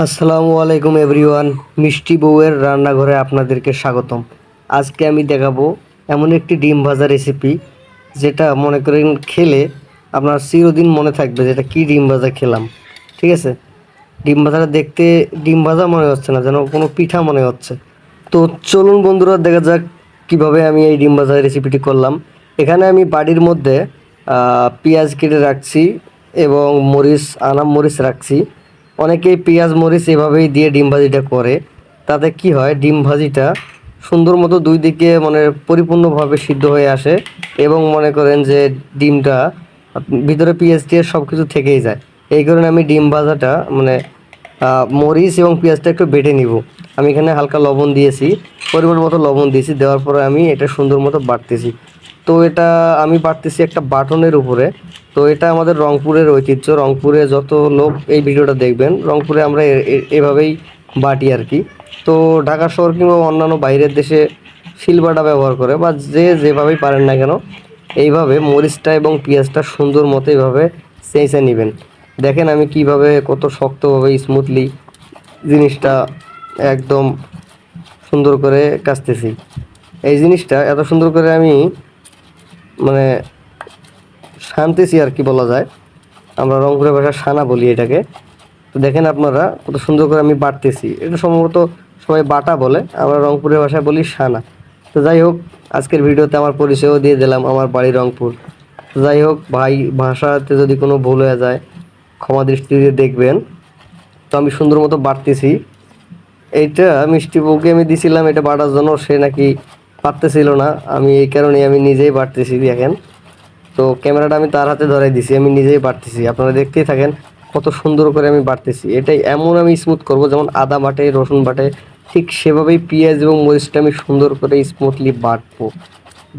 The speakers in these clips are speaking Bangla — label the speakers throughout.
Speaker 1: আসসালামু আলাইকুম এভরিওয়ান। মিষ্টি বউয়ের রান্নাঘরে আপনাদেরকে স্বাগতম। আজকে আমি দেখাবো এমন একটি ডিম ভাজা রেসিপি, যেটা মনে করেন খেলে আপনার চিরদিন মনে থাকবে যেটা কি ডিম ভাজা খেলাম। ঠিক আছে, ডিম ভাজাটা দেখতে ডিম ভাজা মনে হচ্ছে না, যেন কোনো পিঠা মনে হচ্ছে। তো চলুন বন্ধুরা, দেখা যাক কিভাবে আমি এই ডিম ভাজা রেসিপিটি করলাম। এখানে আমি বাড়ির মধ্যে পেঁয়াজ কেটে রাখছি এবং আনাম মরিচ রাখছি। অনেকেই পেঁয়াজ মরিচ এভাবেই দিয়ে ডিম ভাজিটা করে। তাতে কি হয়, ডিম ভাজিটা সুন্দর মতো দুই দিকে মানে পরিপূর্ণভাবে সিদ্ধ হয়ে আসে এবং মনে করেন যে ডিমটা ভিতরে পেঁয়াজ টিয়াজ সব কিছু থেকেই যায়। এই কারণে আমি ডিম ভাজাটা মানে মরিচ এবং পেঁয়াজটা একটু বেটে নিব। আমি এখানে হালকা লবণ দিয়েছি, পরিমাণ মতো লবণ দিয়েছি, দেওয়ার পরে আমি এটা সুন্দর মতো বাটতেছি। তো এটা আমি বাটতেছি একটা বাটনের উপরে। তো এটা আমাদের রংপুরের ঐতিহ্য, রংপুরে যত লোক এই ভিডিওটা দেখবেন, রংপুরে আমরা এভাবেই বাটি আর কি। তো ঢাকা শহর কিংবা অন্যান্য বাইরের দেশে শিলবাটা ব্যবহার করে, বা যে যেভাবেই পারেন না কেন, এইভাবে মরিচটা এবং পেঁয়াজটা সুন্দর মতো এইভাবে চেঁচে নেবেন। দেখেন আমি কিভাবে কত শক্তভাবে স্মুথলি জিনিসটা একদম সুন্দর করে কাচতেছি। এই জিনিসটা এত সুন্দর করে আমি মানে শানতেছি আর কি বলা যায়, আমরা রংপুরের ভাষায় সানা বলি এটাকে। তো দেখেন আপনারা কত সুন্দর করে আমি বাটতেছি, এটা সম্ভবত সবাই বাটা বলে, আমরা রংপুরের ভাষায় বলি সানা। তো যাই হোক, আজকের ভিডিওতে আমার পরিচয়ও দিয়ে দিলাম, আমার বাড়ি রংপুর। তো যাই হোক ভাই, ভাষাতে যদি কোনো ভুল হয়ে যায় ক্ষমা দৃষ্টিতে দেখবেন। তো আমি সুন্দর মতো বাটতেছি। এইটা মিষ্টি বউকে আমি দিছিলাম এটা বাটার জন্য, সে নাকি পারতেছিল না, আমি এই কারণে আমি নিজেই বাটতেছি দেখেন। তো ক্যামেরাটা আমি তার হাতে ধরাই দিছি, আমি নিজেই বাটতেছি, আপনারা দেখতেই থাকেন কত সুন্দর করে আমি বাটতেছি। এটাই এমন আমি স্মুথ করব, যেমন আদা বাটে রসুন বাটে ঠিক সেভাবেই পেঁয়াজ এবং মরিচটা আমি সুন্দর করে স্মুথলি বাটবো।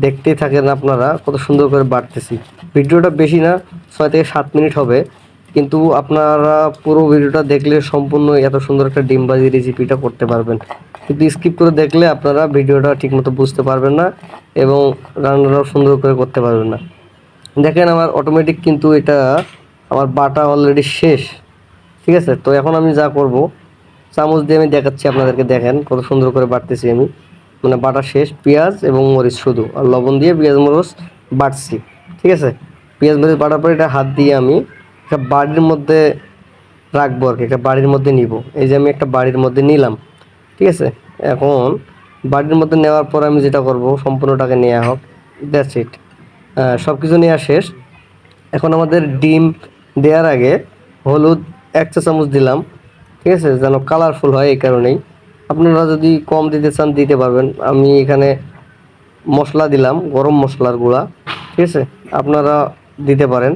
Speaker 1: দেখতেই থাকেন আপনারা কত সুন্দর করে বাটতেছি। ভিডিওটা বেশি না, 6 থেকে 7 মিনিট হবে, কিন্তু আপনারা পুরো ভিডিওটা দেখলে সম্পূর্ণ এত সুন্দর একটা ডিম ভাজি রেসিপিটা করতে পারবেন। কিন্তু স্কিপ করে দেখলে আপনারা ভিডিওটা ঠিকমতো বুঝতে পারবেন না এবং রান্নাটাও সুন্দর করে করতে পারবেন না। দেখেন আমার অটোমেটিক কিন্তু এটা আমার বাটা অলরেডি শেষ। ঠিক আছে, তো এখন আমি যা করব, চামচ দিয়ে আমি দেখাচ্ছি আপনাদেরকে। দেখেন কত সুন্দর করে বাটতেছি আমি, মানে বাটা শেষ, পেঁয়াজ এবং মরিচ শুধু, আর লবণ দিয়ে পেঁয়াজ মরিচ বাটছি। ঠিক আছে, পেঁয়াজ মরিচ বাটার পরে এটা হাত দিয়ে আমি একটা বাড়ির মধ্যে রাখবো আর কি, একটা বাড়ির মধ্যে নিব। এই যে আমি একটা বাড়ির মধ্যে নিলাম। ঠিক আছে, এখন বাড়ির মধ্যে নেওয়ার পর আমি যেটা করব, সম্পূর্ণটাকে নেওয়া হোক, দ্যাটস ইট। সব কিছু নেওয়া শেষ। এখন আমাদের ডিম দেওয়ার আগে হলুদ 1 চা চামচ দিলাম। ঠিক আছে, যেন কালারফুল হয়, এই কারণেই। আপনারা যদি কম দিতে চান দিতে পারবেন। আমি এখানে মশলা দিলাম, গরম মশলার গুঁড়া। ঠিক আছে, আপনারা দিতে পারেন,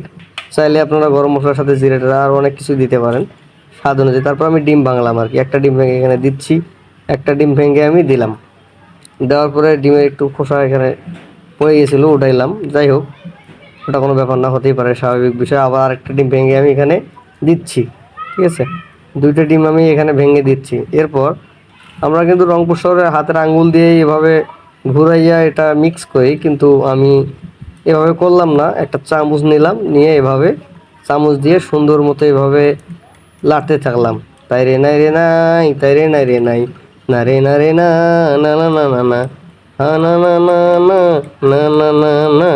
Speaker 1: চাইলে আপনারা গরম মশলার সাথে জিরাটা আর অনেক কিছু দিতে পারেন স্বাদ অনুযায়ী। তারপর আমি ডিম ভাঙলাম আর কি, একটা ডিম ভেঙে এখানে দিচ্ছি, একটা ডিম ভেঙে আমি দিলাম। দেওয়ার পরে ডিমের একটু খোসা এখানে পড়ে গেছিলো, উঠাইলাম। যাই হোক, ওটা কোনো ব্যাপার না, হতেই পারে, স্বাভাবিক বিষয়। আবার আরেকটা ডিম ভেঙে আমি এখানে দিচ্ছি। ঠিক আছে, 2টা ডিম আমি এখানে ভেঙে দিচ্ছি। এরপর আমরা কিন্তু রংপুর শহরে হাতের আঙ্গুল দিয়ে এভাবে ঘুরাইয়া এটা মিক্স করি, কিন্তু আমি এভাবে করলাম না। একটা চামচ নিলাম, নিয়ে এভাবে চামচ দিয়ে সুন্দর মতো এভাবে লাড়তে থাকলাম। তাই রে নাই রে নাই, তাই রে নাই রে নাই, না রে না রে না, না না না না না, হা না না না না, না না না না,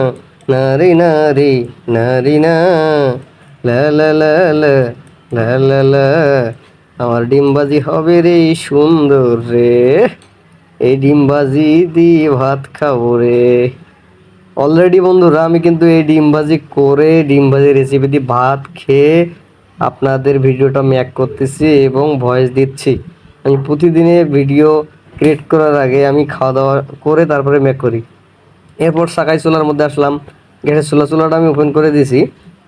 Speaker 1: না রে না রে, না রে না, লা লা লা লা, লা লা লা। আমার ডিমবাজি হবে রে সুন্দর রে, এই ডিমবাজি দিয়ে ভাত খাবো রে। অলরেডি বন্ধুরা, আমি কিন্তু এই ডিম ভাজি করে, ডিম ভাজি রেসিপি দিয়ে ভাত খেয়ে আপনাদের ভিডিওটা মেক করতেছি এবং ভয়েস দিচ্ছি। আমি প্রতিদিনে ভিডিও ক্রিয়েট করার আগে আমি খাওয়া দাওয়া করে তারপরে মেক করি। এরপর সাকাই চুলার মধ্যে আসলাম, গ্যাসের চুলাটা আমি ওপেন করে দিয়েছি।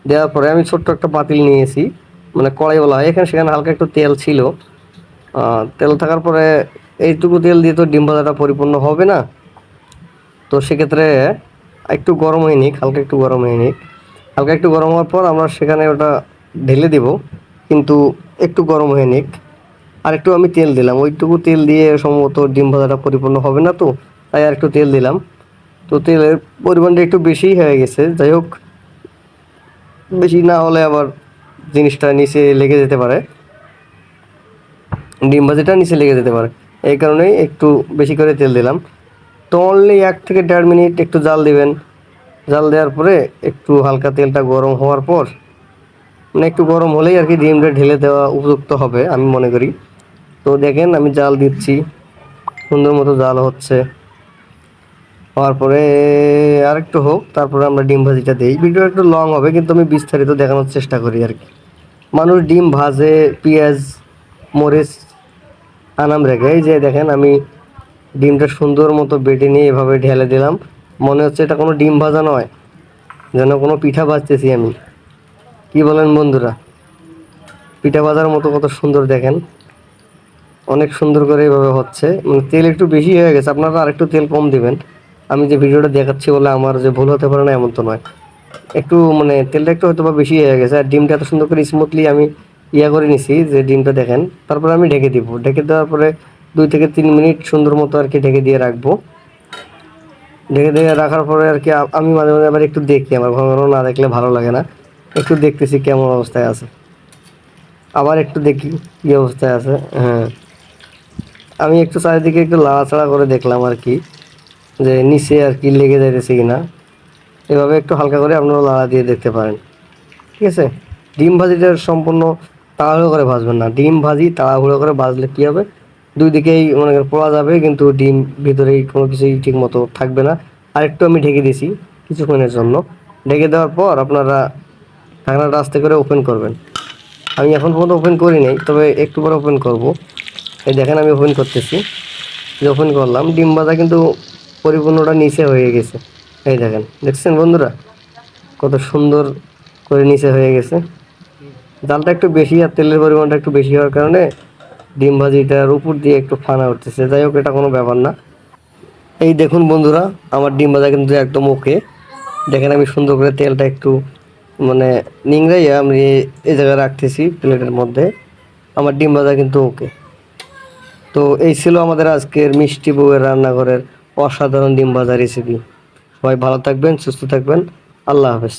Speaker 1: দেওয়ার পরে আমি ছোট্ট একটা পাতিল নিয়েছি, মানে কড়াই বলা হয়, এখানে সেখানে হালকা একটু তেল ছিল। তেল থাকার পরে এইটুকু তেল দিয়ে তো ডিম ভাজাটা পরিপূর্ণ হবে না। তো সেক্ষেত্রে একটু গরম হয়ে নিক, হালকা একটু গরম হয়ে নিক। হালকা একটু গরম হওয়ার পর আমরা সেখানে ওটা ঢেলে দেব, কিন্তু একটু গরম হয়ে নিক। আর একটু আমি তেল দিলাম, ওইটুকু তেল দিয়ে সম্ভবত ডিম ভাজাটা পরিপূর্ণ হবে না, তো তাই আর একটু তেল দিলাম। তো তেলের পরিমাণটা একটু বেশিই হয়ে গেছে। যাই হোক, বেশি না হলে আবার জিনিসটা নিচে লেগে যেতে পারে। ডিম ভাজিটা নিচে লেগে যেতে পারে, এই কারণেই একটু বেশি করে তেল দিলাম। তো অনলি 1 থেকে 1.5 মিনিট একটু জাল দিবেন। জাল দেওয়ার পরে একটু হালকা তেলটা গরম হওয়ার পর, মানে একটু গরম হলেই আর কি ডিমটা ঢেলে দেওয়া উপযুক্ত হবে আমি মনে করি। তো দেখেন আমি জাল দিচ্ছি, সুন্দর মতো জাল হচ্ছে। হওয়ার পরে আরেকটু হোক, তারপরে আমরা ডিম ভাজিটা দিই। ভিডিও একটু লং হবে কিন্তু আমি বিস্তারিত দেখানোর চেষ্টা করি আর কি। মানুষ ডিম ভাজে পেঁয়াজ মরিচ আনাম রেখে, এই যে দেখেন আমি ডিমটা সুন্দর মতো বেটে নিয়ে এভাবে ঢেলে দিলাম। মনে হচ্ছে এটা কোনো ডিম ভাজা নয়, যেন কোনো পিঠা ভাজতেছি আমি। কি বলেন বন্ধুরা? পিঠা ভাজার মতো কত সুন্দর দেখেন, অনেক সুন্দর করে এভাবে হচ্ছে। মানে তেল একটু বেশি হয়ে গেছে, আপনারা আরেকটু তেল কম দিবেন। আমি যে ভিডিওটা দেখাচ্ছি বলে আমার যে ভুল হতে পারে না এমন তো নয়। একটু মানে তেলটা একটু হয়তো বা বেশি হয়ে গেছে। আর ডিমটা এত সুন্দর করে স্মুথলি আমি করে নিছি যে ডিমটা দেখেন। তারপরে আমি ঢেকে দিব, ঢেকে দেওয়ার পরে 2 থেকে 3 মিনিট সুন্দর মতো আর কি ঢেকে দিয়ে রাখবো। ঢেকে দিয়ে রাখার পরে আর কি আমি মাঝে মাঝে আবার একটু দেখি, আমার ঘন ঘন না দেখলে ভালো লাগে না। একটু দেখতেছি কেমন অবস্থায় আছে, আবার একটু দেখি কি অবস্থায় আছে। হ্যাঁ, আমি একটু চারিদিকে একটু লাড়াচাড়া করে দেখলাম আর কি, যে নিচে আর কি লেগে যাইতেছে কিনা। এভাবে একটু হালকা করে আপনারা লাড়া দিয়ে দেখতে পারেন। ঠিক আছে? ডিম ভাজিটা সম্পূর্ণ তাড়াহুড়ো করে ভাজবেন না। ডিম ভাজি তাড়াহুড়ো করে ভাজলে কী হবে, দুই দিকেই মনে করেন পোড়া যাবে কিন্তু ডিম ভিতরেই কোনো কিছুই ঠিক মতো থাকবে না। আর একটু আমি ঢেকে দিছি কিছুক্ষণের জন্য। ঢেকে দেওয়ার পর আপনারা ঢাকনাটা আস্তে করে ওপেন করবেন। আমি এখন পর্যন্ত ওপেন করি নাই, তবে একটু পরে ওপেন করব। এই দেখেন আমি ওপেন করতেছি। যে ওপেন করলাম, ডিম ভাজা কিন্তু পরিপূর্ণটা নিচে হয়ে গেছে। এই দেখেন, দেখছেন বন্ধুরা কত সুন্দর করে নিচে হয়ে গেছে। জালটা একটু বেশি আর তেলের পরিমাণটা একটু বেশি হওয়ার কারণে ডিম ভাজিটার উপর দিয়ে একটু ফানা উঠতেছে। যাই হোক, এটা কোনো ব্যাপার না। এই দেখুন বন্ধুরা, আমার ডিম ভাজা কিন্তু একদম ওকে। দেখেন আমি সুন্দর করে তেলটা একটু মানে নিংড়াইয়া আমি এই জায়গায় রাখতেছি প্লেটের মধ্যে। আমার ডিম ভাজা কিন্তু ওকে। তো এই ছিল আমাদের আজকের মিষ্টি বউয়ের রান্নাঘরের অসাধারণ ডিম ভাজা রেসিপি। সবাই ভালো থাকবেন, সুস্থ থাকবেন। আল্লাহ হাফেজ।